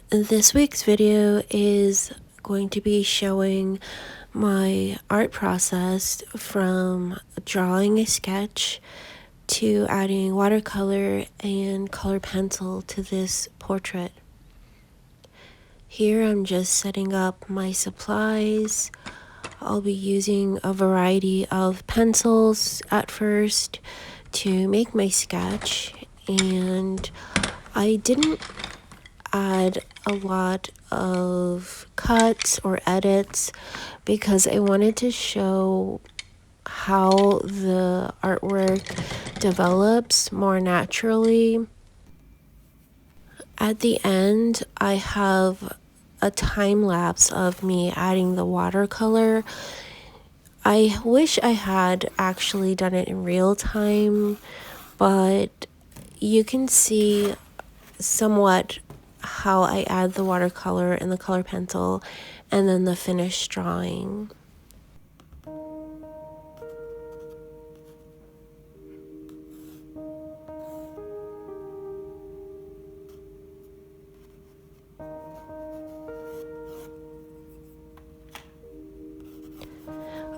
This week's video is going to be showing my art process from drawing a sketch to adding watercolor and color pencil to this portrait. Here I'm just setting up my supplies. I'll be using a variety of pencils at first to make my sketch, and I didn't add a lot of cuts or edits because I wanted to show how the artwork develops more naturally. At the end, I have a time lapse of me adding the watercolor. I wish I had actually done it in real time, but you can see somewhat how I add the watercolor and the color pencil and then the finished drawing.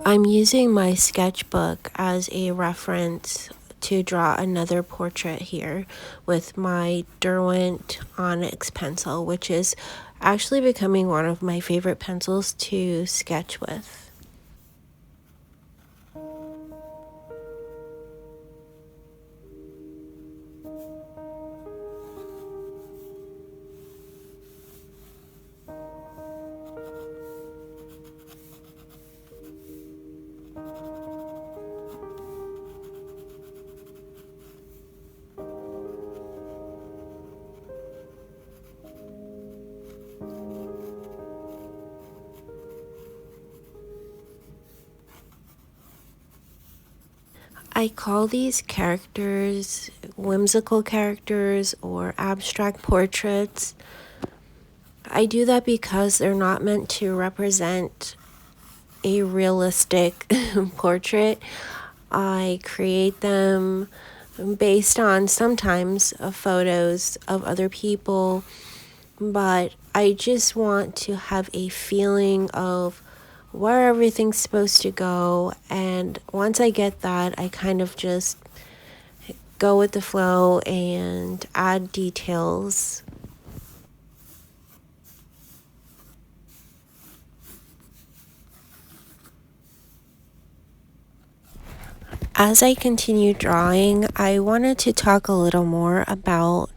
I'm using my sketchbook as a reference to draw another portrait here with my Derwent Onyx pencil, which is actually becoming one of my favorite pencils to sketch with. I call these characters whimsical characters or abstract portraits. I do that because they're not meant to represent a realistic portrait. I create them based on sometimes photos of other people, but I just want to have a feeling of where everything's supposed to go, and once I get that, I kind of just go with the flow and add details. As I continue drawing, I wanted to talk a little more about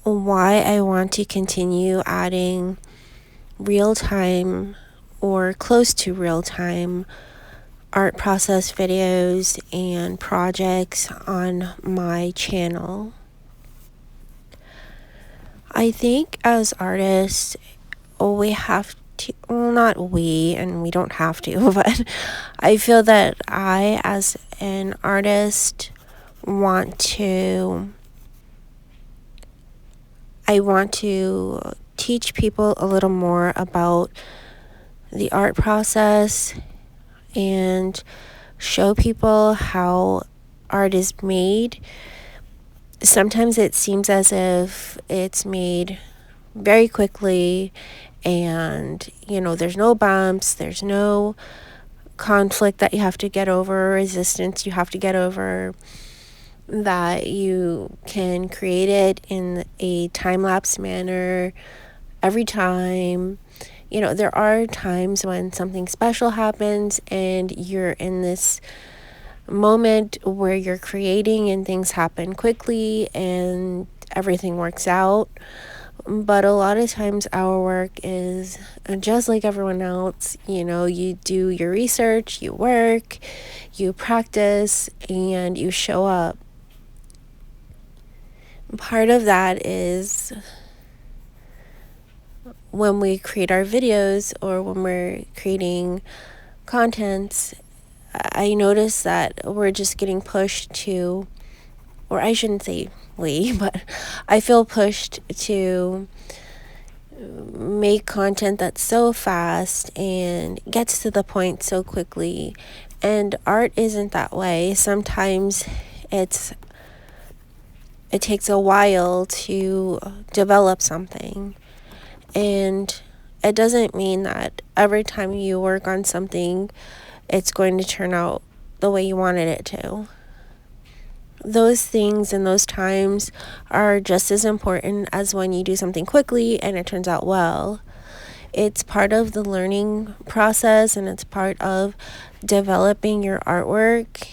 why I want to continue adding real-time or close to real-time art process videos and projects on my channel. I think as artists, we have to, well, not we, and we don't have to, but I feel that I, as an artist, want to teach people a little more about the art process and show people how art is made. Sometimes it seems as if it's made very quickly and, there's no bumps, there's no conflict that you have to get over, resistance you have to get over, that you can create it in a time-lapse manner every time. There are times when something special happens and you're in this moment where you're creating and things happen quickly and everything works out. But a lot of times our work is just like everyone else. You do your research, you work, you practice, and you show up. Part of that is when we create our videos or when we're creating contents, I notice that we're just getting pushed to, or I shouldn't say we, but I feel pushed to make content that's so fast and gets to the point so quickly. And art isn't that way. Sometimes it takes a while to develop something. And it doesn't mean that every time you work on something, it's going to turn out the way you wanted it to. Those things and those times are just as important as when you do something quickly and it turns out well. It's part of the learning process and it's part of developing your artwork.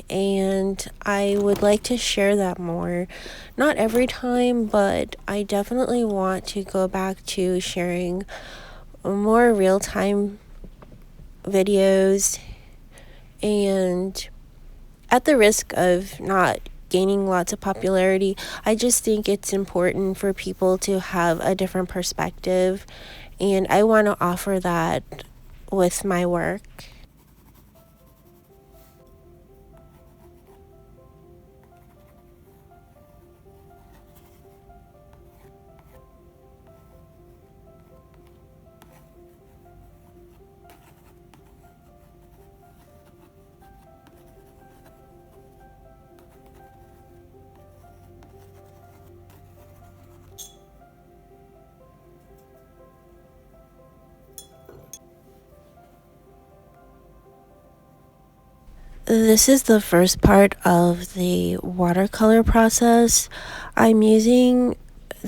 And I would like to share that more. Not every time, but I definitely want to go back to sharing more real time videos, and at the risk of not gaining lots of popularity, I just think it's important for people to have a different perspective, and I want to offer that with my work. This is the first part of the watercolor process. I'm using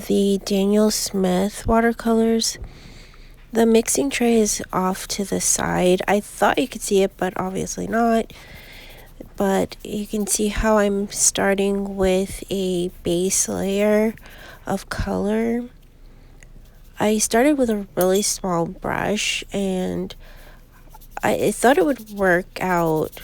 the Daniel Smith watercolors. The mixing tray is off to the side. I thought you could see it, but obviously not. But you can see how I'm starting with a base layer of color. I started with a really small brush, and I thought it would work out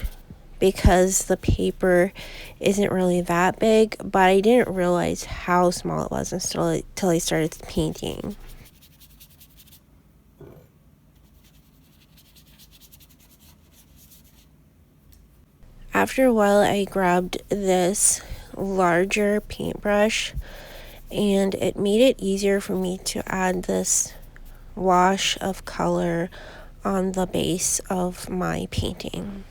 because the paper isn't really that big, but I didn't realize how small it was until I started painting. After a while, I grabbed this larger paintbrush, and it made it easier for me to add this wash of color on the base of my painting.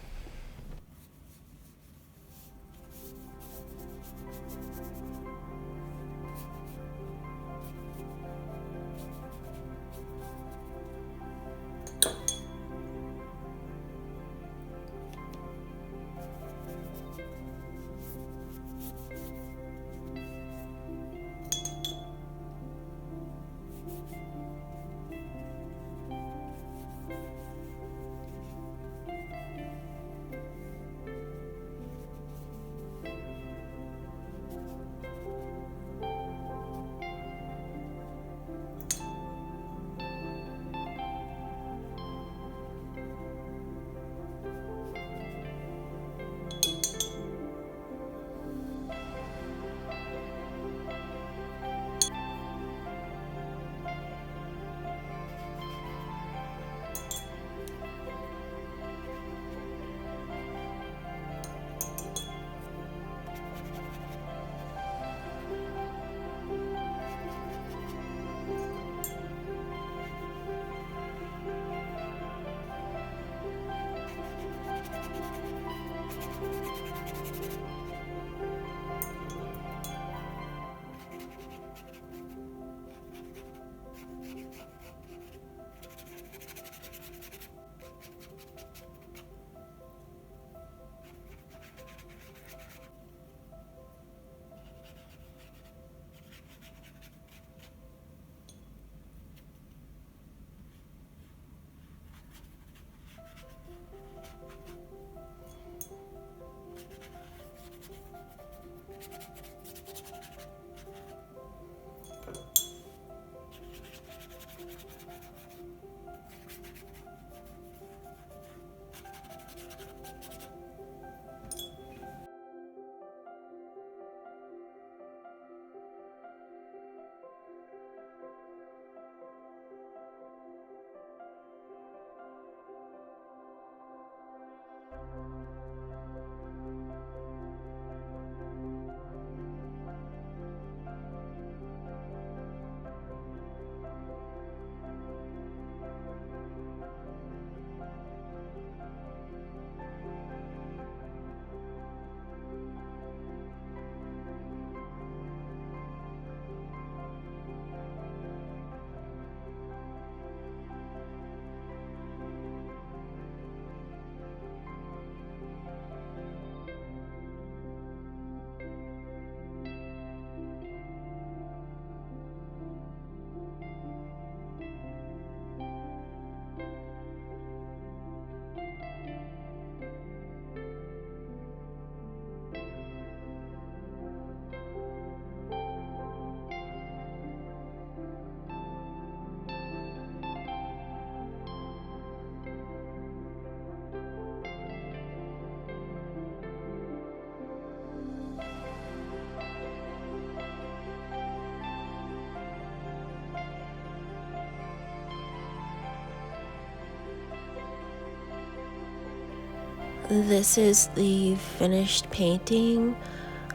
This is the finished painting.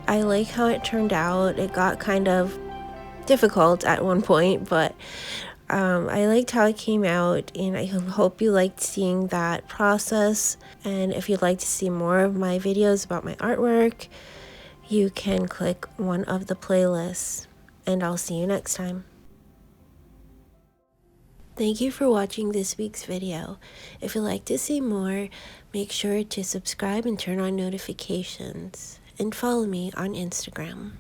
I like how it turned out. It got kind of difficult at one point, but I liked how it came out, and I hope you liked seeing that process. And if you'd like to see more of my videos about my artwork, you can click one of the playlists, and I'll see you next time. Thank you for watching this week's video. If you'd like to see more, make sure to subscribe and turn on notifications, and follow me on Instagram.